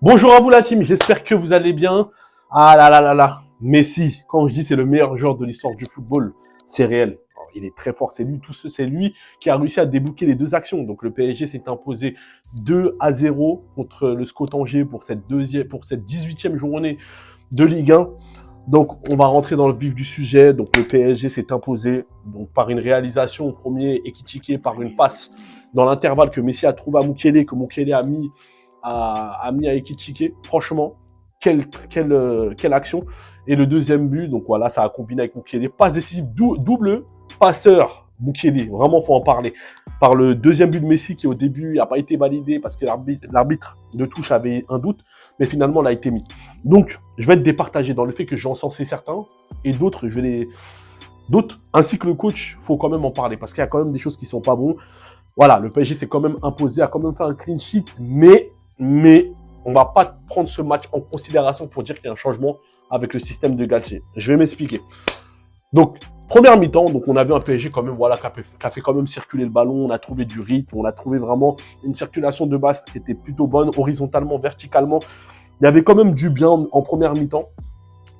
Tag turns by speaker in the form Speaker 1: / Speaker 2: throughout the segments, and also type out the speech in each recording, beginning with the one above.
Speaker 1: Bonjour à vous la team, j'espère que vous allez bien. Ah là là là là, Messi, quand je dis c'est le meilleur joueur de l'histoire du football, c'est réel. Il est très fort, c'est lui, c'est lui qui a réussi à débloquer les deux actions. Donc le PSG s'est imposé 2-0 contre le SCO Tanger pour cette 18e journée de Ligue 1. Donc on va rentrer dans le vif du sujet. Donc le PSG s'est imposé donc par une réalisation au premier Ekitike, par une passe dans l'intervalle que Messi a trouvé à Mukele, que Mukele a mis à Ekitike. Franchement, quelle action. Et le deuxième but, donc voilà, ça a combiné avec Mukele. Passe décisive, double passeur Mukele. Vraiment, faut en parler. Par le deuxième but de Messi qui au début n'a pas été validé parce que l'arbitre de touche avait un doute, mais finalement l'a été mis. Donc, je vais être départagé dans le fait que j'ai encensé certains et d'autres, d'autres, ainsi que le coach, faut quand même en parler parce qu'il y a quand même des choses qui sont pas bonnes. Voilà, le PSG s'est quand même imposé, a quand même fait un clean sheet, mais on va pas prendre ce match en considération pour dire qu'il y a un changement avec le système de Galtier. Je vais m'expliquer. Donc, première mi-temps, donc on avait un PSG quand même, voilà, qui a fait quand même circuler le ballon, on a trouvé du rythme, on a trouvé vraiment une circulation de base qui était plutôt bonne, horizontalement, verticalement. Il y avait quand même du bien en première mi-temps.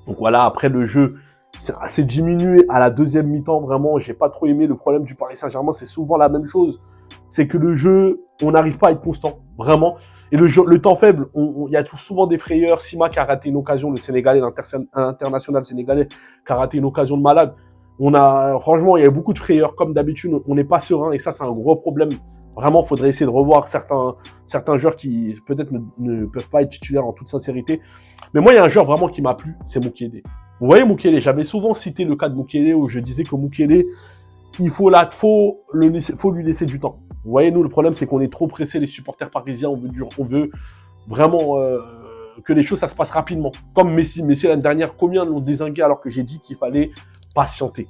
Speaker 1: Donc voilà, après le jeu, c'est assez diminué à la deuxième mi-temps, vraiment, j'ai pas trop aimé. Le problème du Paris Saint-Germain, c'est souvent la même chose. C'est que le jeu, on n'arrive pas à être constant, vraiment. Et le temps faible, il y a souvent des frayeurs. Sima qui a raté une occasion, le Sénégalais, l'international sénégalais, qui a raté une occasion de malade. Franchement, il y a beaucoup de frayeurs. Comme d'habitude, on n'est pas serein et ça, c'est un gros problème. Vraiment, il faudrait essayer de revoir certains joueurs qui peut-être ne peuvent pas être titulaires en toute sincérité. Mais moi, il y a un joueur vraiment qui m'a plu, c'est Mukele. Vous voyez Mukele, j'avais souvent cité le cas de Mukele où je disais que Mukele, il faut lui laisser du temps. Vous voyez, nous, le problème, c'est qu'on est trop pressés, les supporters parisiens, on veut vraiment que les choses, ça se passe rapidement. Comme Messi. Messi, l'année dernière, combien l'ont dézingué alors que j'ai dit qu'il fallait patienter.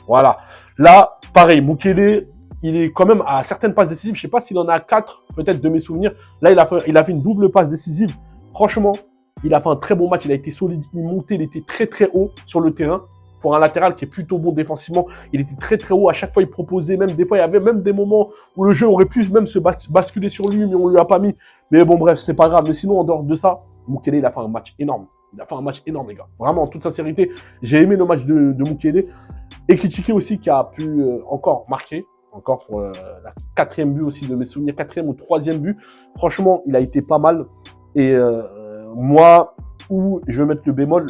Speaker 1: Voilà. Là, pareil, Mukele, il est quand même à certaines passes décisives. Je ne sais pas s'il en a 4, peut-être de mes souvenirs. Là, il a fait une double passe décisive. Franchement, il a fait un très bon match. Il a été solide. Il montait, il était très, très haut sur le terrain. Pour un latéral qui est plutôt bon défensivement, il était très très haut. À chaque fois, il proposait, même des fois, il y avait même des moments où le jeu aurait pu même se basculer sur lui, mais on lui a pas mis. Mais bon, bref, c'est pas grave. Mais sinon, en dehors de ça, Mukele, il a fait un match énorme. Il a fait un match énorme, les gars. Vraiment, en toute sincérité, j'ai aimé le match de Mukele. Et Ekitike aussi, qui a pu encore marquer. Encore pour la quatrième but aussi de mes souvenirs, quatrième ou troisième but. Franchement, il a été pas mal. Et moi, où je vais mettre le bémol,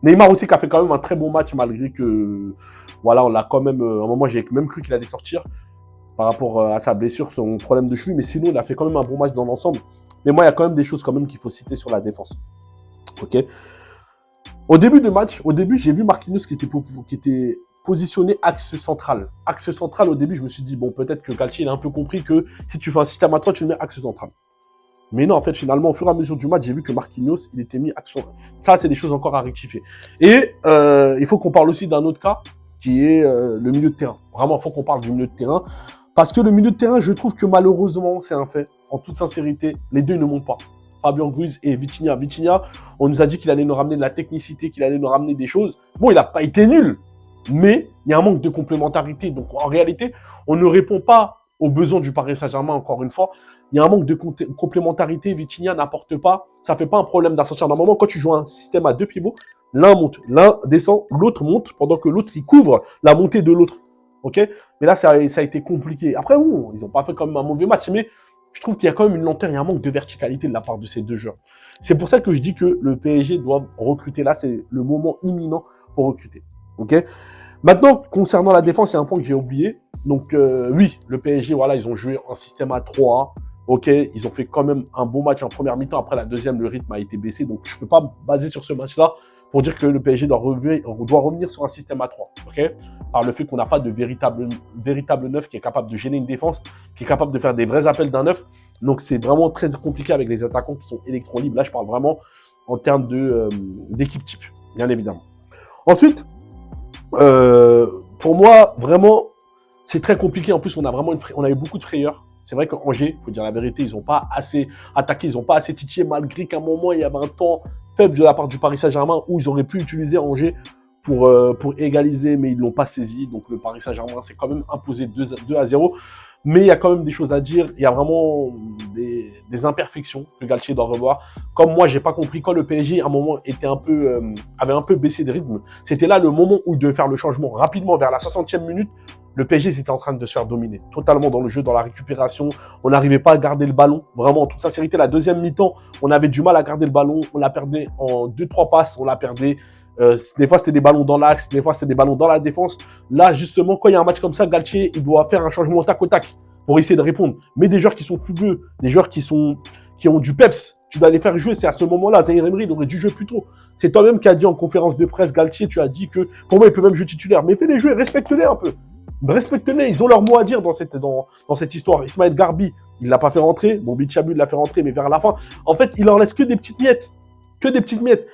Speaker 1: Neymar aussi qui a fait quand même un très bon match malgré que, voilà, on l'a quand même, à un moment j'ai même cru qu'il allait sortir par rapport à sa blessure, son problème de cheville, mais sinon il a fait quand même un bon match dans l'ensemble. Mais moi il y a quand même des choses quand même qu'il faut citer sur la défense. Ok. Au début de match, j'ai vu Marquinhos qui était positionné axe central. Axe central, au début, je me suis dit, bon, peut-être que Galtier il a un peu compris que si tu fais un système à 3, tu le mets axe central. Mais non, en fait, finalement, au fur et à mesure du match, j'ai vu que Marquinhos, il était mis action. Ça, c'est des choses encore à rectifier. Et il faut qu'on parle aussi d'un autre cas, qui est le milieu de terrain. Vraiment, il faut qu'on parle du milieu de terrain. Parce que le milieu de terrain, je trouve que malheureusement, c'est un fait. En toute sincérité, les deux ne montent pas. Fabien Ruiz et Vitinha. Vitinha, on nous a dit qu'il allait nous ramener de la technicité, qu'il allait nous ramener des choses. Bon, il n'a pas été nul. Mais il y a un manque de complémentarité. Donc, en réalité, on ne répond pas aux besoins du Paris Saint-Germain, encore une fois. Il y a un manque de complémentarité. Vitinha n'apporte pas. Ça ne fait pas un problème d'ascenseur. Normalement, quand tu joues un système à deux pivots, l'un monte, l'un descend, l'autre monte, pendant que l'autre, il couvre la montée de l'autre. Ok. Mais là, ça a été compliqué. Après, bon, ils n'ont pas fait quand même un mauvais match, mais je trouve qu'il y a quand même une lenteur, il y a un manque de verticalité de la part de ces deux joueurs. C'est pour ça que je dis que le PSG doit recruter. Là, c'est le moment imminent pour recruter. Ok. Maintenant, concernant la défense, il y a un point que j'ai oublié. Donc, oui, le PSG, voilà, ils ont joué un système à 3. Ok, ils ont fait quand même un bon match en première mi-temps. Après, la deuxième, le rythme a été baissé. Donc, je ne peux pas me baser sur ce match-là pour dire que le PSG doit revenir sur un système à 3. Ok, par le fait qu'on n'a pas de véritable neuf qui est capable de gêner une défense, qui est capable de faire des vrais appels d'un neuf. Donc, c'est vraiment très compliqué avec les attaquants qui sont électron libres. Là, je parle vraiment en termes d'équipe type, bien évidemment. Ensuite, pour moi, vraiment, c'est très compliqué. En plus, on a eu beaucoup de frayeurs. C'est vrai qu'Angers, il faut dire la vérité, ils n'ont pas assez attaqué, ils n'ont pas assez titillé, malgré qu'à un moment, il y avait un temps faible de la part du Paris Saint-Germain où ils auraient pu utiliser Angers pour égaliser, mais ils ne l'ont pas saisi. Donc le Paris Saint-Germain s'est quand même imposé 2-0. Mais il y a quand même des choses à dire. Il y a vraiment des imperfections que Galtier doit revoir. Comme moi, j'ai pas compris quand le PSG, à un moment, avait un peu baissé de rythme. C'était là le moment où il devait faire le changement rapidement vers la 60e minute. Le PSG, c'était en train de se faire dominer totalement dans le jeu, dans la récupération. On n'arrivait pas à garder le ballon. Vraiment, en toute sincérité, la deuxième mi-temps, on avait du mal à garder le ballon. On la perdait en 2-3 passes. On la perdait. Des fois, c'était des ballons dans l'axe. Des fois, c'était des ballons dans la défense. Là, justement, quand il y a un match comme ça, Galtier, il doit faire un changement au tac au tac pour essayer de répondre. Mais des joueurs qui sont fougueux, des joueurs qui ont du peps, tu dois les faire jouer. C'est à ce moment-là. Zaïre Emery, il aurait dû jouer plus tôt. C'est toi-même qui as dit en conférence de presse, Galtier, tu as dit que pour moi, il peut même jouer titulaire. Mais fais-les jouer, respecte-les un peu. Respectez-les, ils ont leur mot à dire dans cette histoire. Ismaël Garbi, il l'a pas fait rentrer. Bon, Bichabu l'a fait rentrer, mais vers la fin. En fait, il leur laisse que des petites miettes. Que des petites miettes.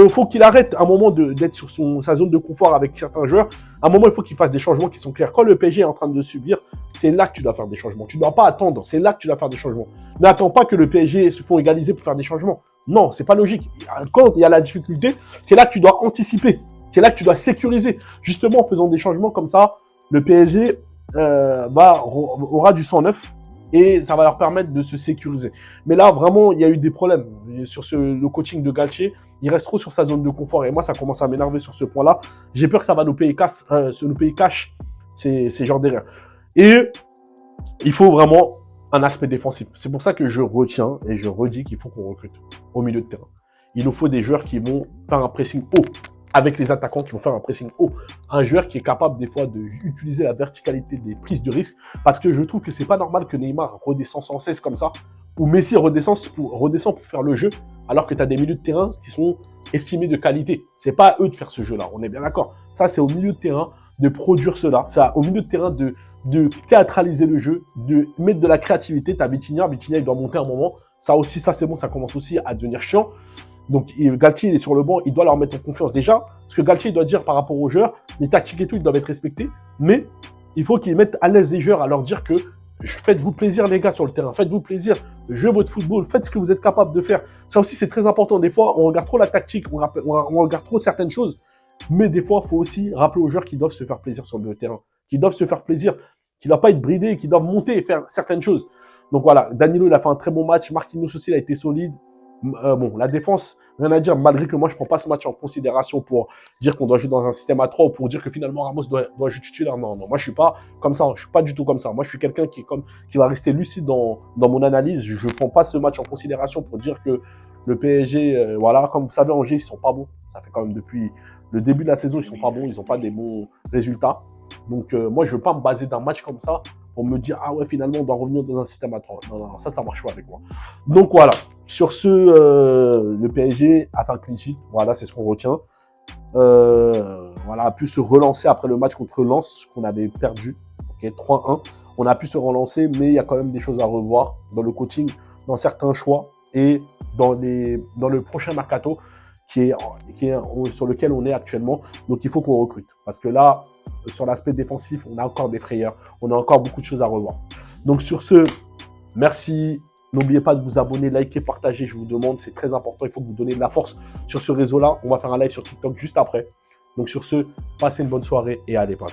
Speaker 1: Faut qu'il arrête à un moment d'être sur sa zone de confort avec certains joueurs. À un moment, il faut qu'il fasse des changements qui sont clairs. Quand le PSG est en train de subir, c'est là que tu dois faire des changements. Tu ne dois pas attendre. C'est là que tu dois faire des changements. N'attends pas que le PSG se font égaliser pour faire des changements. Non, c'est pas logique. Quand il y a la difficulté, c'est là que tu dois anticiper. C'est là que tu dois sécuriser. Justement, en faisant des changements comme ça, le PSG aura du sang neuf et ça va leur permettre de se sécuriser. Mais là, vraiment, il y a eu des problèmes sur le coaching de Galtier. Il reste trop sur sa zone de confort et moi, ça commence à m'énerver sur ce point-là. J'ai peur que ça va nous payer cash ces genres d'erreurs. Et il faut vraiment un aspect défensif. C'est pour ça que je retiens et je redis qu'il faut qu'on recrute au milieu de terrain. Il nous faut des joueurs qui vont faire un pressing haut, avec les attaquants qui vont faire un pressing haut. Un joueur qui est capable des fois d'utiliser la verticalité des prises de risque, parce que je trouve que c'est pas normal que Neymar redescende sans cesse comme ça, ou Messi redescend pour faire le jeu, alors que tu as des milieux de terrain qui sont estimés de qualité. C'est pas à eux de faire ce jeu-là, on est bien d'accord. Ça, c'est au milieu de terrain de produire cela. C'est au milieu de terrain de théâtraliser le jeu, de mettre de la créativité. T'as Vitinha, il doit monter un moment. Ça aussi, ça c'est bon, ça commence aussi à devenir chiant. Donc Galtier, il est sur le banc, il doit leur mettre en confiance déjà. Ce que Galtier doit dire par rapport aux joueurs, les tactiques et tout, ils doivent être respectés. Mais il faut qu'ils mettent à l'aise les joueurs à leur dire que faites-vous plaisir les gars sur le terrain, faites-vous plaisir, jouez votre football, faites ce que vous êtes capable de faire. Ça aussi c'est très important. Des fois, on regarde trop la tactique, on regarde trop certaines choses. Mais des fois, il faut aussi rappeler aux joueurs qu'ils doivent se faire plaisir sur le terrain, qu'ils doivent se faire plaisir, qu'ils ne doivent pas être bridés, qu'ils doivent monter et faire certaines choses. Donc voilà, Danilo, il a fait un très bon match. Marquinhos aussi, il a été solide. Bon, la défense, rien à dire, malgré que moi, je ne prends pas ce match en considération pour dire qu'on doit jouer dans un système à 3 ou pour dire que finalement Ramos doit jouer titulaire. Non, moi, je ne suis pas comme ça. Je ne suis pas du tout comme ça. Moi, je suis quelqu'un qui va rester lucide dans mon analyse. Je ne prends pas ce match en considération pour dire que le PSG, voilà, comme vous savez, Angers, ils ne sont pas bons. Ça fait quand même depuis le début de la saison, ils ne sont pas bons. Ils n'ont pas des bons résultats. Donc, moi, je ne veux pas me baser d'un match comme ça pour me dire, ah ouais, finalement, on doit revenir dans un système à 3. Non, ça marche pas avec moi. Donc, voilà. Sur ce, le PSG a fait un clean sheet. Voilà, c'est ce qu'on retient. Voilà, a pu se relancer après le match contre Lens qu'on avait perdu. Okay, 3-1. On a pu se relancer, mais il y a quand même des choses à revoir dans le coaching, dans certains choix et dans le prochain mercato qui est sur lequel on est actuellement. Donc, il faut qu'on recrute. Parce que là, sur l'aspect défensif, on a encore des frayeurs. On a encore beaucoup de choses à revoir. Donc, sur ce, merci. N'oubliez pas de vous abonner, liker, partager, je vous demande, c'est très important, il faut que vous donniez de la force sur ce réseau-là. On va faire un live sur TikTok juste après. Donc sur ce, passez une bonne soirée et allez, bye.